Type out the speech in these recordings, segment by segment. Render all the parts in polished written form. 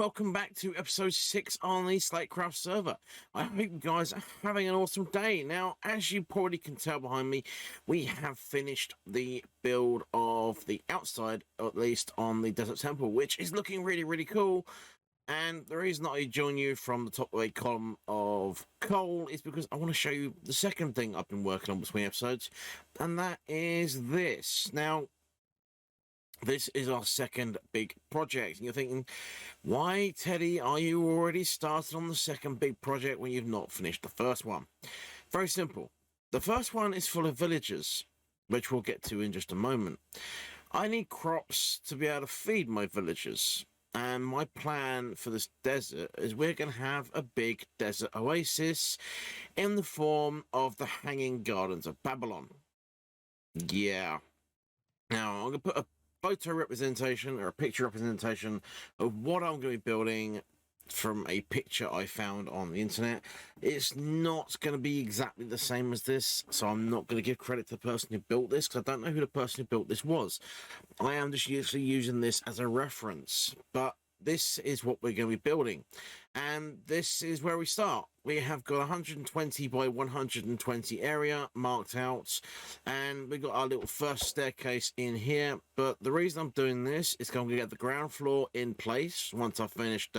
welcome back to episode 6 on the Slatecraft server. I hope you guys are having an awesome day. Now, as you probably can tell behind me, we have finished the build of the outside, or at least on the Desert Temple, which is looking really cool. And the reason that I join you from the top of a column of coal is because I want to show you the second thing I've been working on between episodes, and that is this. Now, this is our second big project, and you're thinking, why, Teddy, are you already started on the second big project when you've not finished the first one? Very simple. The first one is full of villagers, which we'll get to in just a moment. I need crops to be able to feed my villagers, and my plan for this desert is we're going to have a big desert oasis in the form of the Hanging Gardens of Babylon. Yeah. Now, I'm going to put a photo representation or a picture representation of what I'm going to be building from a picture I found on the internet. It's not going to be exactly the same as this, so I'm not going to give credit to the person who built this because I don't know who the person who built this was. I am just usually using this as a reference, but this is what we're going to be building, and this is where we start. We have got 120 by 120 area marked out, and we got our little first staircase in here. But the reason I'm doing this is I'm going to get the ground floor in place once I've finished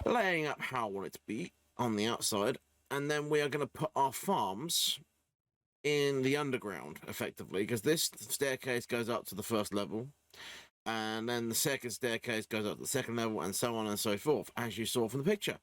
laying up how I want it to be on the outside, and then we are going to put our farms in the underground effectively, because this staircase goes up to the first level, and then the second staircase goes up to the second level, and so on and so forth, as you saw from the picture.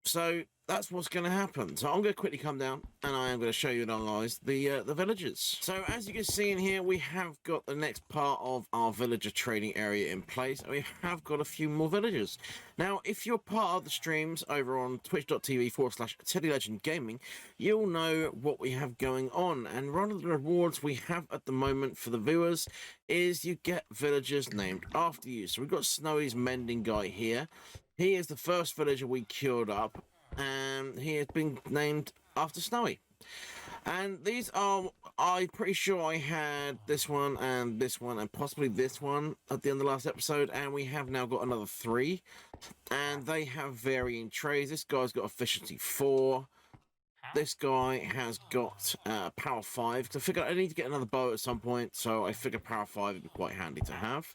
So that's what's going to happen. So I'm going to quickly come down, and I am going to show you and analyze the villagers. So as you can see in here, we have got the next part of our villager trading area in place, and we have got a few more villagers. Now, if you're part of the streams over on twitch.tv/TeddyLegendGaming, you'll know what we have going on. And one of the rewards we have at the moment for the viewers is you get villagers named after you. So we've got Snowy's mending guy here. He is the first villager we cured up, and he has been named after Snowy. And these are, I'm pretty sure I had this one and possibly this one at the end of the last episode, and we have now got another 3, and they have varying traits. This guy's got efficiency 4. This guy has got power 5. So I figured I need to get another bow at some point, so I figured power 5 would be quite handy to have.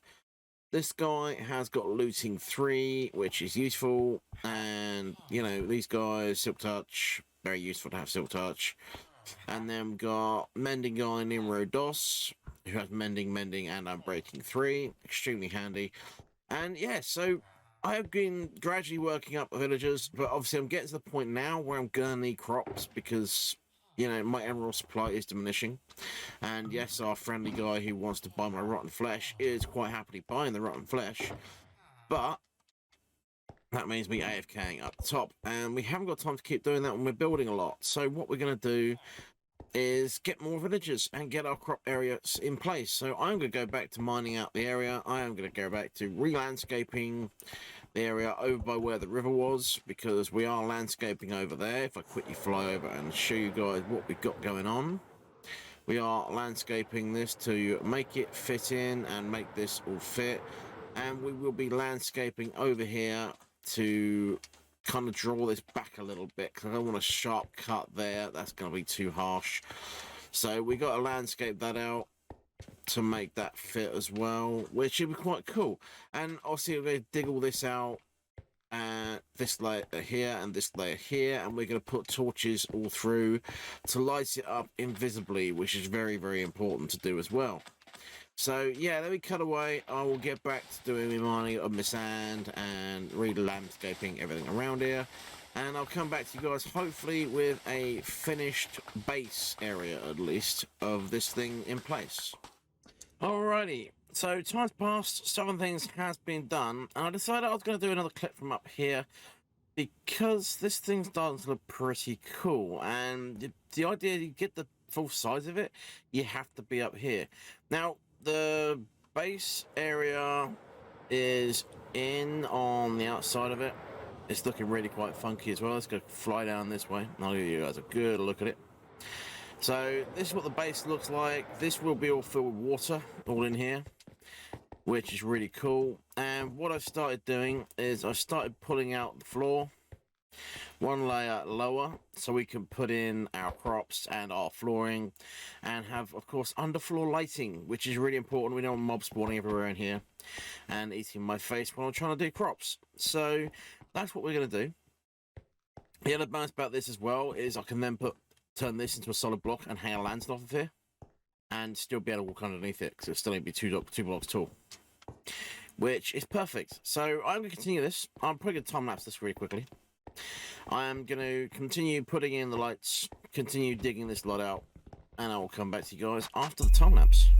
This guy has got looting 3, which is useful, and, you know, these guys, silk touch, very useful to have silk touch. And then we've got mending guy Nimrod Dos, who has mending, and unbreaking 3, extremely handy. And yeah, so I have been gradually working up the villagers, but obviously I'm getting to the point now where I'm gonna need crops because, you know, my emerald supply is diminishing. And yes, our friendly guy who wants to buy my rotten flesh is quite happily buying the rotten flesh, but that means me AFKing up the top, and we haven't got time to keep doing that when we're building a lot. So what we're going to do is get more villagers and get our crop areas in place. So I'm going to go back to mining out the area. I am going to go back to re-landscaping the area over by where the river was, because we are landscaping over there. If I quickly fly over and show you guys what we've got going on. We are landscaping this to make it fit in and make this all fit. And we will be landscaping over here to kind of draw this back a little bit, because I don't want a sharp cut there. That's going to be too harsh. So we got to landscape that out to make that fit as well, which should be quite cool. And obviously we're going to dig all this out, this layer here and this layer here, and we're going to put torches all through to light it up invisibly, which is very important to do as well. So yeah, let me cut away. I will get back to doing my mining of my sand and re-landscaping everything around here, and I'll come back to you guys hopefully with a finished base area at least of this thing in place. Alrighty, so time's passed, some things has been done, and I decided I was going to do another clip from up here because this thing's starting to look pretty cool, and the idea you get the full size of it, you have to be up here. Now, the base area is in on the outside of it. It's looking really quite funky as well. Let's go fly down this way. I'll give you guys a good look at it. So this is what the base looks like. This will be all filled with water, all in here. which is really cool. And what I started doing is I started pulling out the floor one layer lower so we can put in our crops and our flooring and have, of course, underfloor lighting, which is really important. We don't want mobs spawning everywhere in here and eating my face when I'm trying to do crops. So that's what we're going to do. The other bonus about this as well is I can then turn this into a solid block and hang a lantern off of here and still be able to walk underneath it because it'll still only be two blocks tall, which is perfect. So I'm going to continue this. I'm probably going to time lapse this really quickly. I am going to continue putting in the lights, continue digging this lot out, and I will come back to you guys after the time lapse.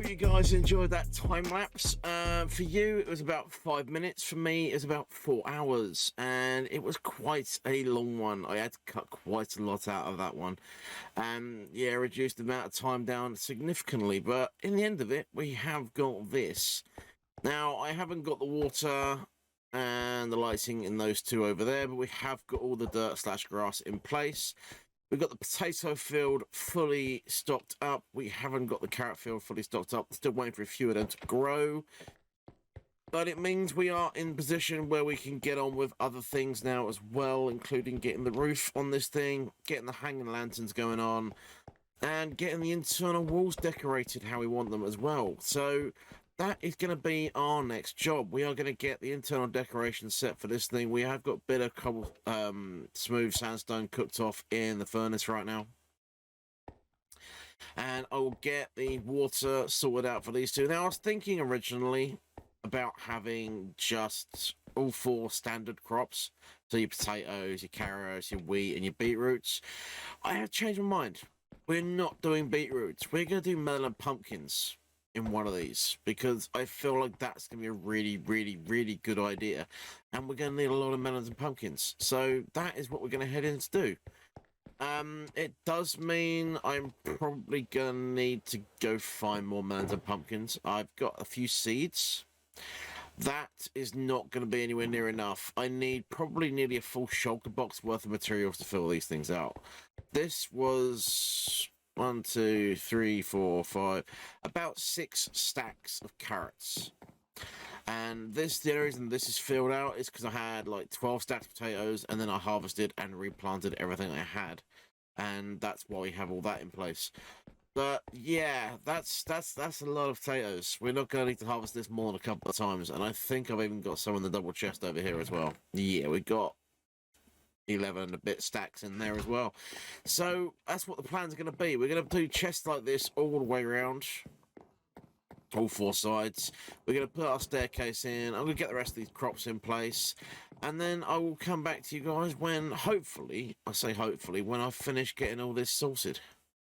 hope you guys enjoyed that time lapse. For you, it was about 5 minutes. For me, it was about 4 hours, and it was quite a long one. I had to cut quite a lot out of that one, and yeah, reduced the amount of time down significantly. But in the end of it, we have got this. Now, I haven't got the water and the lighting in those two over there, but we have got all the dirt / grass in place. We've got the potato field fully stocked up. We haven't got the carrot field fully stocked up. Still waiting for a few of them to grow. But it means we are in position where we can get on with other things now as well, including getting the roof on this thing, getting the hanging lanterns going on, and getting the internal walls decorated how we want them as well. So that is going to be our next job. We are going to get the internal decoration set for this thing. We have got a bit of smooth sandstone cooked off in the furnace right now. And I will get the water sorted out for these two. Now, I was thinking originally about having just all 4 standard crops. So your potatoes, your carrots, your wheat, and your beetroots. I have changed my mind. We're not doing beetroots. We're going to do melon pumpkins in one of these, because I feel like that's going to be a really, really, really good idea. And we're going to need a lot of melons and pumpkins. So that is what we're going to head in to do. It does mean I'm probably going to need to go find more melons and pumpkins. I've got a few seeds. That is not going to be anywhere near enough. I need probably nearly a full shulker box worth of materials to fill these things out. This was 1, 2, 3, 4, 5, about 6 stacks of carrots. And the only reason this is filled out is because I had like 12 stacks of potatoes, and then I harvested and replanted everything I had, and that's why we have all that in place. But yeah, that's a lot of potatoes. We're not going to need to harvest this more than a couple of times, and I think I've even got some in the double chest over here as well. Yeah, we got 11 and a bit stacks in there as well. So that's what the plans are going to be. We're going to do chests like this all the way around, all 4 sides. We're going to put our staircase in. I'm going to get the rest of these crops in place, and then I will come back to you guys when hopefully, I say hopefully, when I finish getting all this sorted.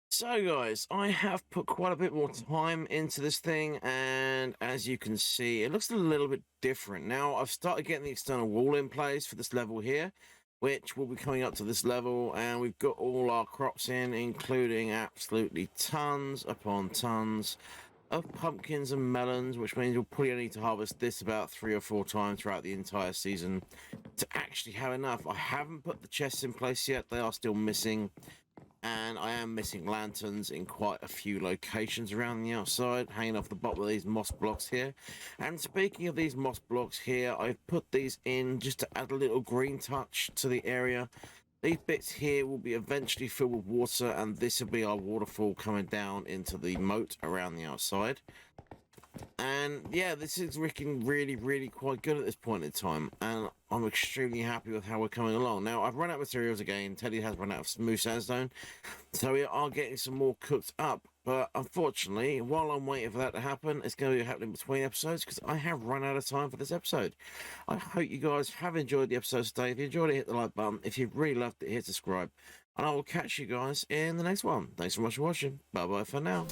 So guys, I have put quite a bit more time into this thing, and as you can see, it looks a little bit different. Now, I've started getting the external wall in place for this level here, which will be coming up to this level, and we've got all our crops in, including absolutely tons upon tons of pumpkins and melons, which means we'll probably need to harvest this about 3 or 4 times throughout the entire season to actually have enough. I haven't put the chests in place yet. They are still missing. And I am missing lanterns in quite a few locations around the outside, hanging off the bottom of these moss blocks here. And speaking of these moss blocks here, I've put these in just to add a little green touch to the area. These bits here will be eventually filled with water, and this will be our waterfall coming down into the moat around the outside. And yeah, this is looking really, really quite good at this point in time, and I'm extremely happy with how we're coming along. Now, I've run out of materials again. Teddy has run out of smooth sandstone, so we are getting some more cooked up. But unfortunately, while I'm waiting for that to happen, it's going to be happening between episodes because I have run out of time for this episode. I hope you guys have enjoyed the episode today. If you enjoyed it, hit the like button. If you've really loved it, hit subscribe. And I will catch you guys in the next one. Thanks so much for watching. Bye-bye for now.